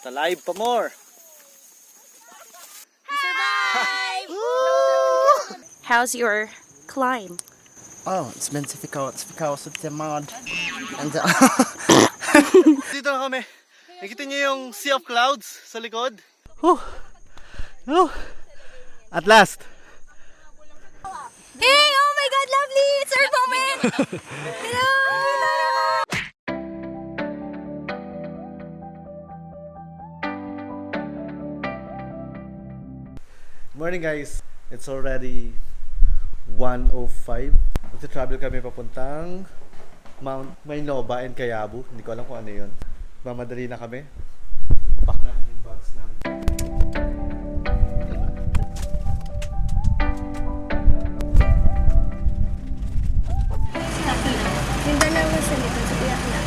Alive pa more. Survive! How's your climb? Oh, it's been difficult because of the mud. And Dito na kami. Nakita niyo yung sea of clouds sa likod? At last. Hey! Oh my God, lovely! It's our moment! Hello! Morning guys. It's already 1:05. Magta-travel kami papuntang Mount Maynooba and Kayabu. Hindi ko alam kung ano yun. Mamadali na kami. Pack namin yung bags namin. Yung dalawa sa likod, sa iyak na.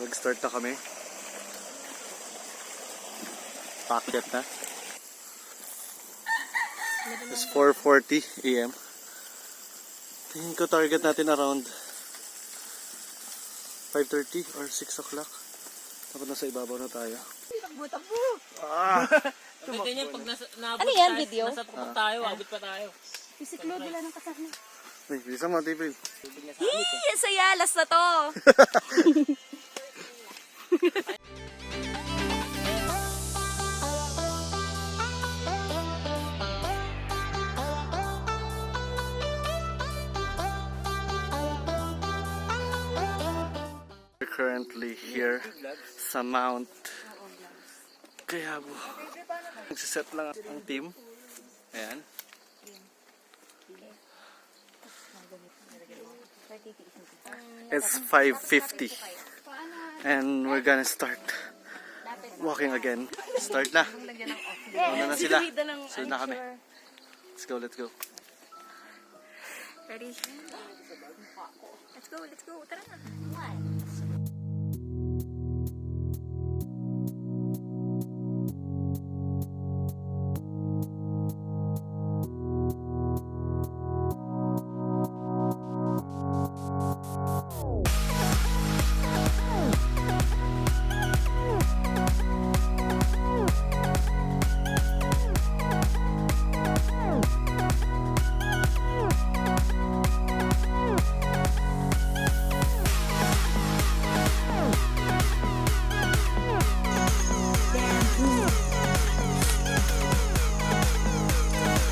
Mag-start na kami. Packet na. It's 4:40 AM. Tingin ko target natin around 5:30 or 6 o'clock. Dapat nasa ibabaw na tayo. Takbo-takbo! Sabi ganyan, pag naabot Ano yan, tayo, video? nasa tukok tayo, abot pa tayo. Pisiklo, wala nang kasama. Ay, bisa mo, Tipil. Yee! Saya! Last na to! We're currently here sa Mount Kayabu. Nagsiset lang ang team. Ayan. It's 5:50 and we're gonna start walking again. Start na. Una na sila. Sunod na kami. Let's go, let's go. Ready? Let's go, let's go. Tara na.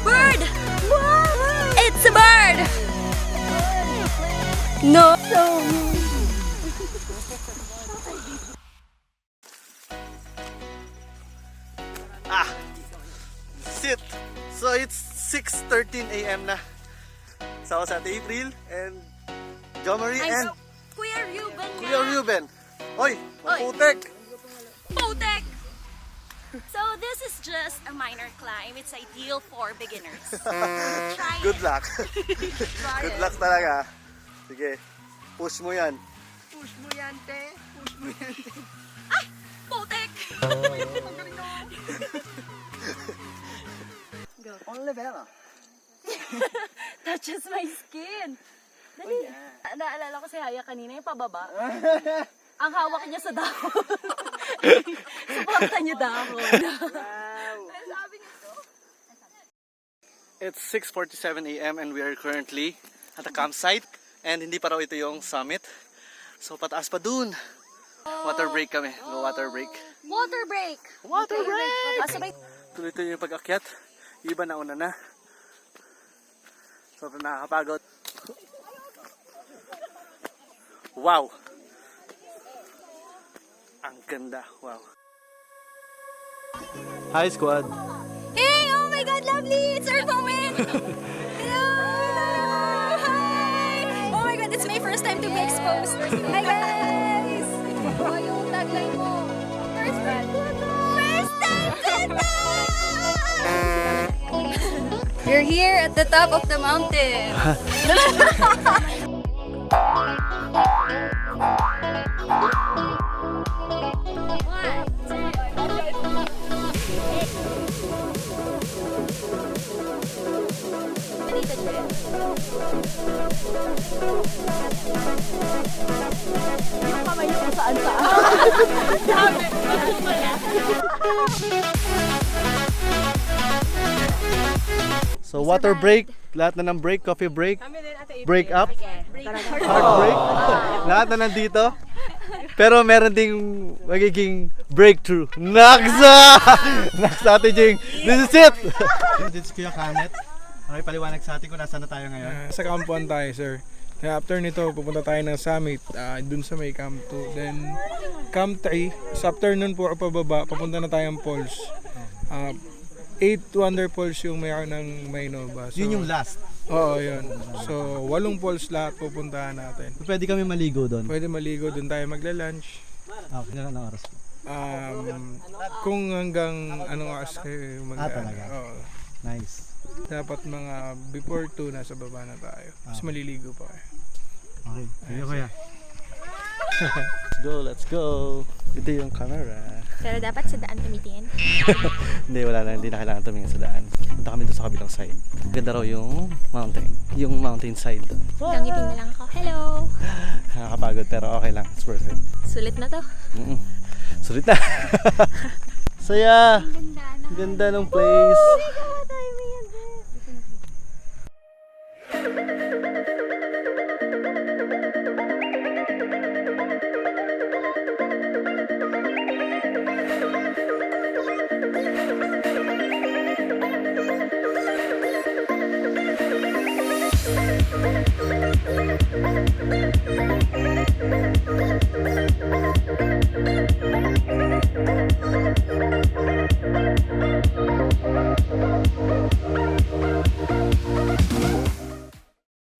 Bird! It's a bird! No! Sit! So it's 6:13 AM na. So sa April and Jomari and Kuya Ruben Kuya Ruben. Oy, maputek! Potek! So this is just a minor climb. It's ideal for beginners. Try Good it. luck. Good luck talaga. Sige, push mo yan. push mo yan, te. Push mo yan, te. Potek! Only better. Touches my skin. Dali. Naalala ko si Haya kanina yung pababa. Ang hawak niya sa dahon. Suporta niya dahon. It's 6:47 AM and we are currently at a campsite and hindi pa raw ito yung summit. So pataas pa dun. Water break kami. Go water break. Water break. Water break! Sabay. Tuloy-tuloy yung pag-akyat. Iba na una na. Sobrang nakakapagod. Wow! Ang ganda. Wow. Hi squad! Hey! Oh my God, lovely! It's our moment! Hello! Hi! Oh my God, it's my first time to be exposed. Hi guys! Oh, yung tagline mo. First time to We're here at the top of the mountain. Yung kamay niyo kung saan saan. Dami. So water break, lahat na ng break, coffee break, break up, heart break, lahat na nandito. Pero meron ding magiging breakthrough. Naksa! Naksa Ate Jing. This is it! This is Kuya Kanet. Okay, paliwanag sa atin kung nasaan na tayo ngayon. Sa Camp 1 tayo, sir. Kaya after nito, pupunta tayo ng summit, dun sa may Camp 2. Then, Camp 3, sa afternoon po pababa, papunta na tayong falls. 8 Wonder Falls yung mayroon ng Maynova. So, Yun yung last. Oo, yun. So, 8 falls lahat pupuntahan natin. Pwede kami maligo doon. Pwede maligo, dun tayo magla-lunch. Okay, na ng oras. Kung hanggang anong oras kayo talaga? Oo. Nice. Dapat mga before 2 nasa baba na tayo. Tapos maliligo pa kayo. Okay, sige kuya. Let's go. Ito yung camera. Pero dapat sa daan tumitingin. Hindi, wala na. Hindi na kailangan tumingin sa daan. Punta kami doon sa kabilang side. Ganda raw yung mountain. Yung mountain side. Gangiting na lang ako. Hello! Nakakapagod pero okay lang. It's worth it. Sulit na to. Sulit na. Saya. Ganda ng place.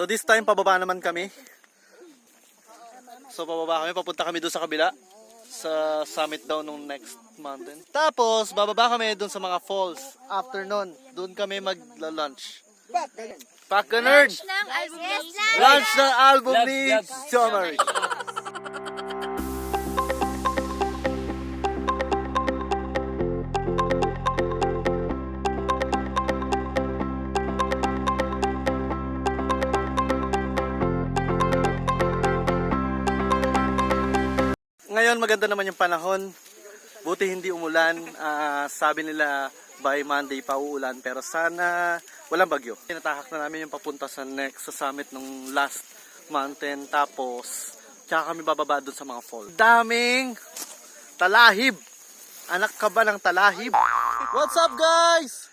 So this time pababa naman kami. So pababa kami, papunta kami doon sa kabila. Sa summit daw nung next mountain. Tapos bababa kami doon sa mga falls. After nun, doon kami magla-lunch. Pack a nerd! Ng album Lunch ng album Love, ni love. Jomari. Ngayon maganda naman yung panahon. Buti hindi umulan. Sabi nila by Monday pa uulan pero sana walang bagyo. Tinatahak na namin yung papunta sa next sa summit ng last mountain tapos tsaka kami bababa doon sa mga fall. Daming talahib. Anak ka ba ng talahib? What's up guys?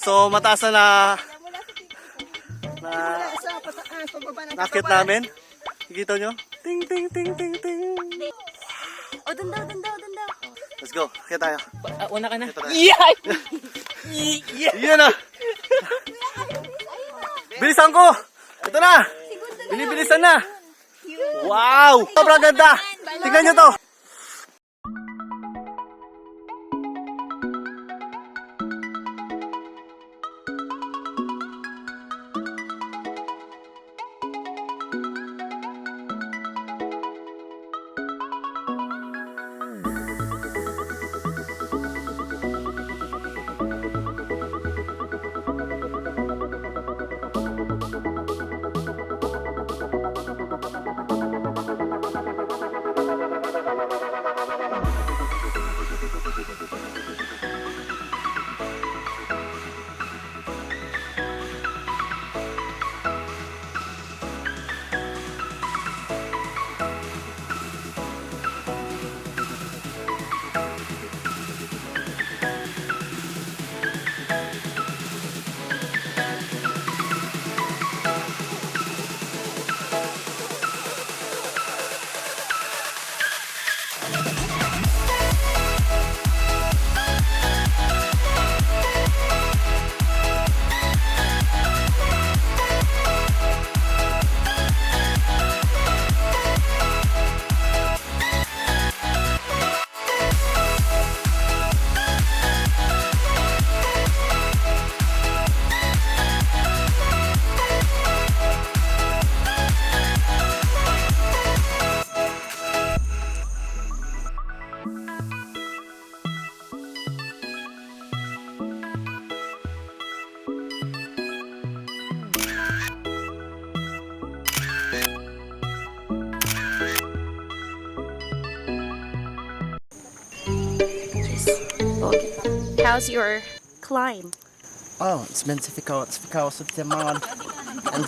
So mataas na nakit namin. Nakita nyo? Ting ting ting ting ting. O, dun daw. Let's go. Kaya tayo. Una ka na. Kaya tayo. Yeah! Yan na. Bilisan ko. Ito na. Binibilisan na. Wow. Sobrang ganda. Tingnan nyo to. how's your climb? Oh, it's been difficult. It's because of the mud. And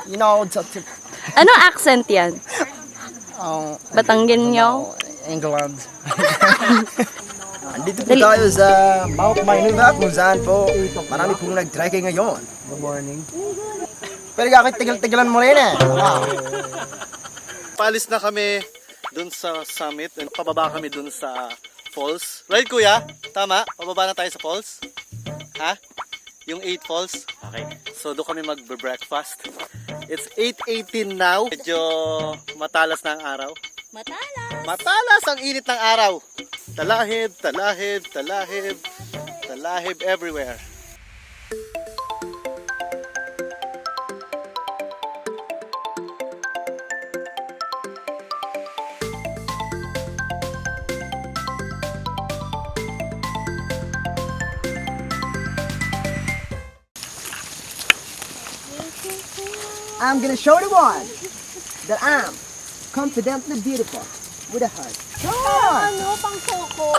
you know, Ano accent yan? oh, Batanggenyo? England. Andito po tayo sa Mount Maynila kung saan po marami pong nag-trekking ngayon. Good morning. Pero kakit tigil-tigilan mo rin eh. Paalis na kami dun sa summit and pababa kami dun sa falls. Right, kuya? Tama? Pababa na tayo sa falls? Ha? Yung 8 falls? Okay. So, doon kami mag-breakfast. It's 8:18 now. Medyo matalas na ang araw. Matalas! Matalas ang init ng araw. Talahib, talahib, talahib, talahib everywhere. I'm gonna show the one that I'm confidently beautiful with a heart. Come on! Ano, pang soko?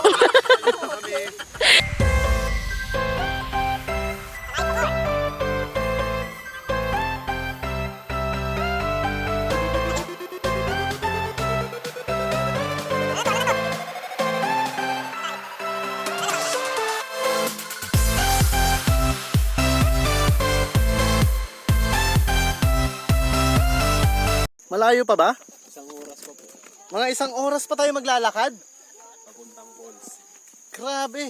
Malayo pa ba? Isang oras pa po. Mga isang oras pa tayo maglalakad? Papuntang falls. Grabe.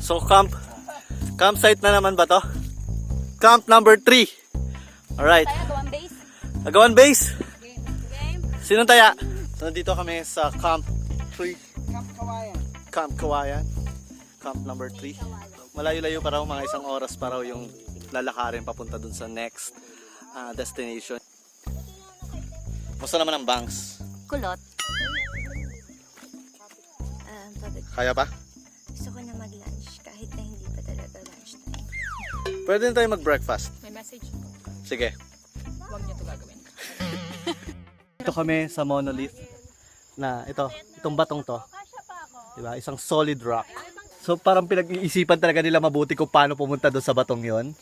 So campsite na naman ba to? Camp number 3. Alright. Agawan base? Agawan base. Game? Sinong taya? So nandito kami sa Camp 3. Camp Kawayan. Camp Kawayan. Camp number 3. Malayo-layo pa raw, mga isang oras pa raw yung lalakarin papunta dun sa next destination. Musta naman ang bangs? Kulot. Kaya pa? Gusto ko na mag-lunch kahit na hindi pa talaga lunchtime. Pwede na tayo mag-breakfast. May message. Sige. Huwag niyo ito gagawin. Ito kami sa monolith na itong batong to. Diba? Isang solid rock. So parang pinag-iisipan talaga nila mabuti kung paano pumunta doon sa batong yon.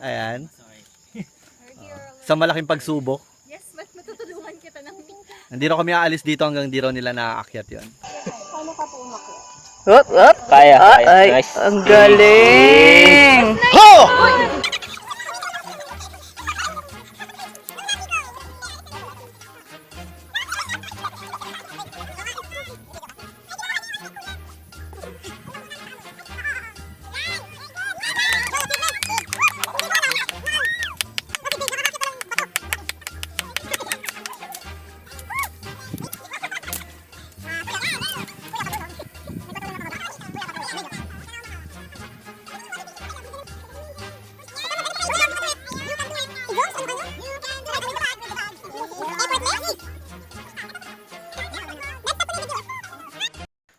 Ayan. Sa malaking pagsubok. Yes, mas matutulungan kita ng Hindi raw kami aalis dito hanggang di raw nila naaakyat yon. Kaya. Nice. Ang galing!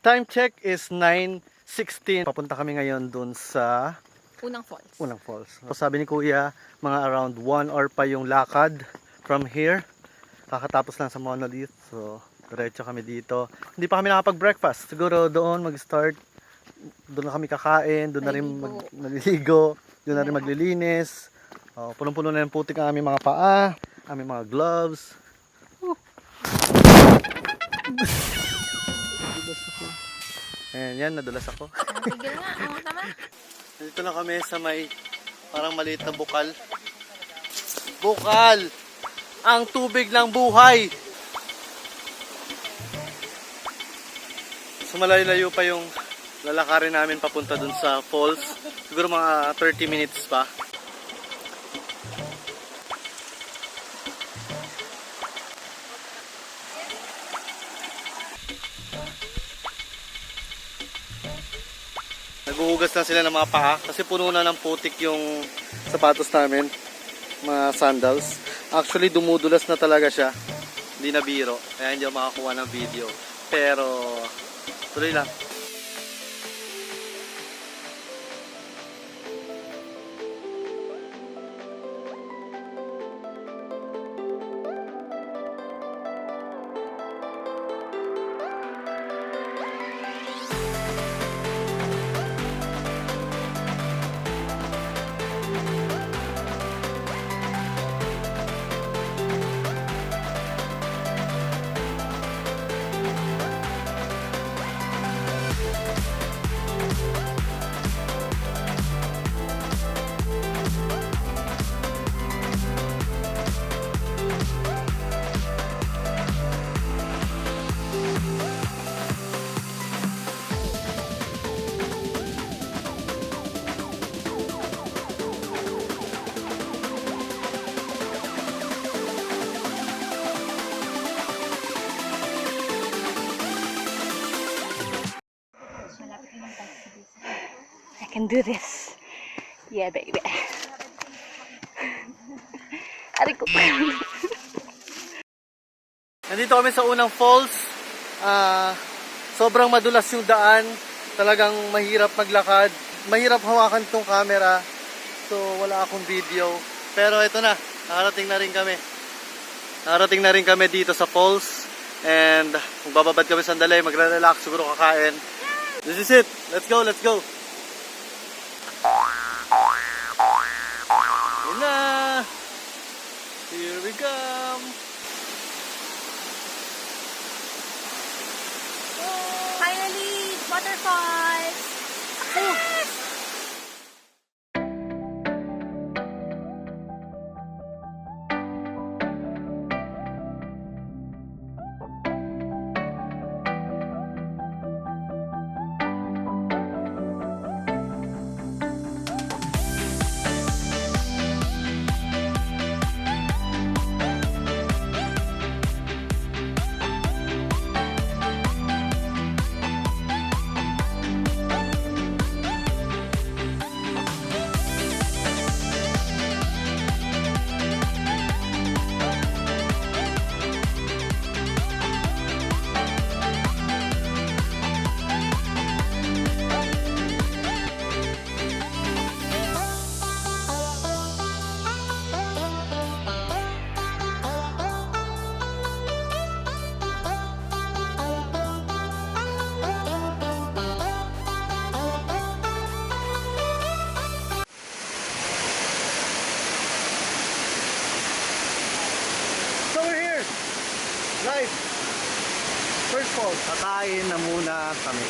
Time check is 9:16. Papunta kami ngayon dun sa unang falls. unang falls. So, sabi ni Kuya, mga around 1 hour pa yung lakad from here. Kakatapos lang sa monolith. So, diretso kami dito. Hindi pa kami nakapag-breakfast. Siguro doon mag-start. Doon na kami kakain. Doon na rin maliligo. Doon na rin maglilinis. Punong-puno na yung putik ang aming mga paa. Aming mga gloves. Ayan, yan, nadulas ako. Tigil nga, tama. Dito na kami sa may parang maliit na bukal. Bukal! Ang tubig ng buhay! So malayo-layo pa yung lalakarin namin papunta dun sa falls. Siguro mga 30 minutes pa. Naghuhugas na sila ng mga paa kasi puno na ng putik yung sapatos namin, mga sandals. Actually dumudulas na talaga siya, hindi na biro, kaya hindi ako makakuha ng video. Pero tuloy lang. can do this. Yeah, baby. Aray ko. Nandito kami sa unang falls. Sobrang madulas yung daan. Talagang mahirap maglakad. Mahirap hawakan tong camera. So wala akong video. Pero ito na. Nakarating na rin kami. Nakarating na rin kami dito sa falls. And kung bababad kami sandali, magre-relax, siguro kakain. This is it. Let's go, let's go. Yun na. Here we come. Finally, waterfalls! So we're here. Live. First fall. Kakain na muna kami.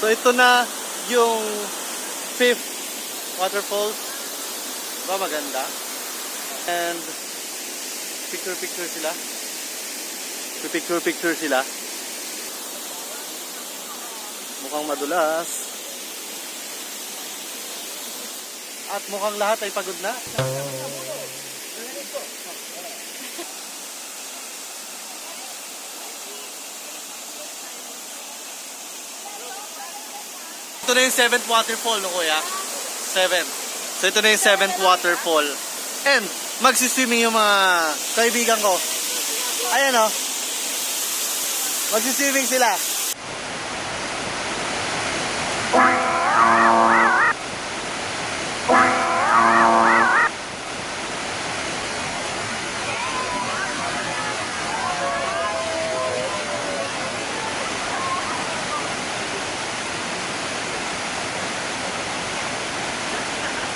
So ito na yung 5th waterfalls. Diba maganda? And picture sila. Picture sila. Mukhang madulas. At mukhang lahat ay pagod na. Ito na yung 7th waterfall, no kuya? 7th. So ito na yung 7th waterfall. And magsiswimming yung mga kaibigan ko. Ayan o. Magsiswimming sila.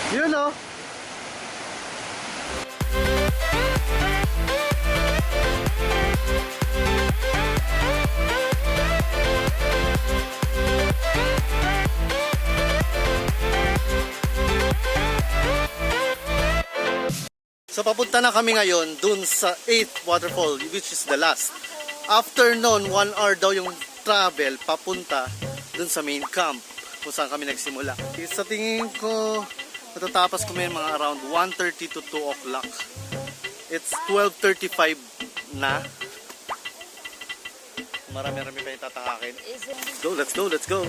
Yun o. So papunta na kami ngayon dun sa 8th waterfall, which is the last. After nun, 1 hour daw yung travel papunta dun sa main camp kung saan kami nagsimula. Sa tingin ko, matatapos kami mga around 1:30 to 2 o'clock. It's 12:35 na. Marami-rami pa yung tatakakin. Let's go, let's go.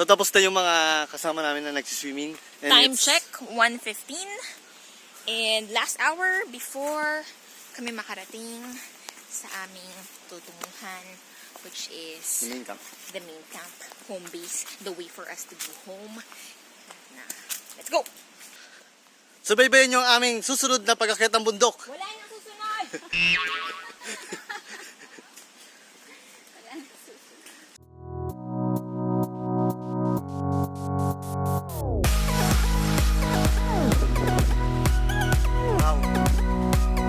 tapos na yung mga kasama namin na nagsiswimming. And Time it's- check, 1:15. And last hour before kami makarating sa aming tutunguhan, which is Yung main camp. the main camp, home base, the way for us to go home. Na, let's go! Subaybayan yung aming susunod na pag-akyat ng bundok. Wala nang susunod! Wow.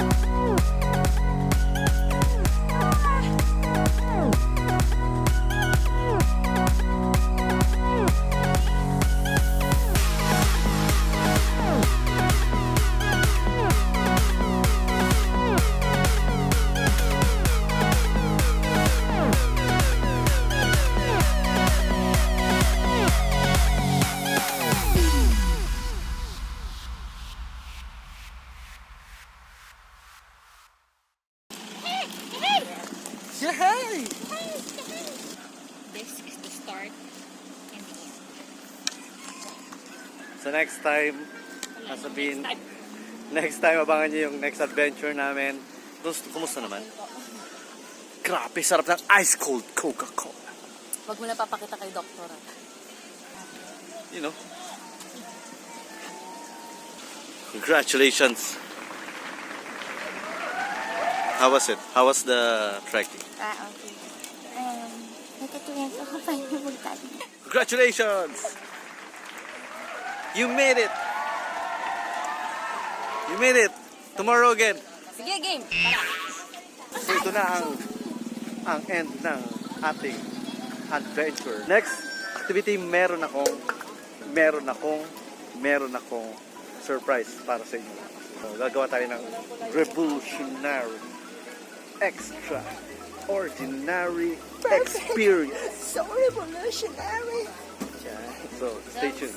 Yay! This is the start and the end. So next time, sasabihin, next time abangan nyo yung next adventure namin. Kumusta naman? Grabe, sarap ng ice cold Coca-Cola. Wag mo na papakita kay doktor. You know. Congratulations. How was it? How was the trekking? Okay. Natatuyan ako pa yung magtali. Congratulations! You made it! You made it! Tomorrow again! Sige, game! So ito na ang end ng ating adventure. Next activity, meron akong surprise para sa inyo. So, gagawa tayo ng revolutionary, extraordinary experience. So revolutionary. So, stay tuned.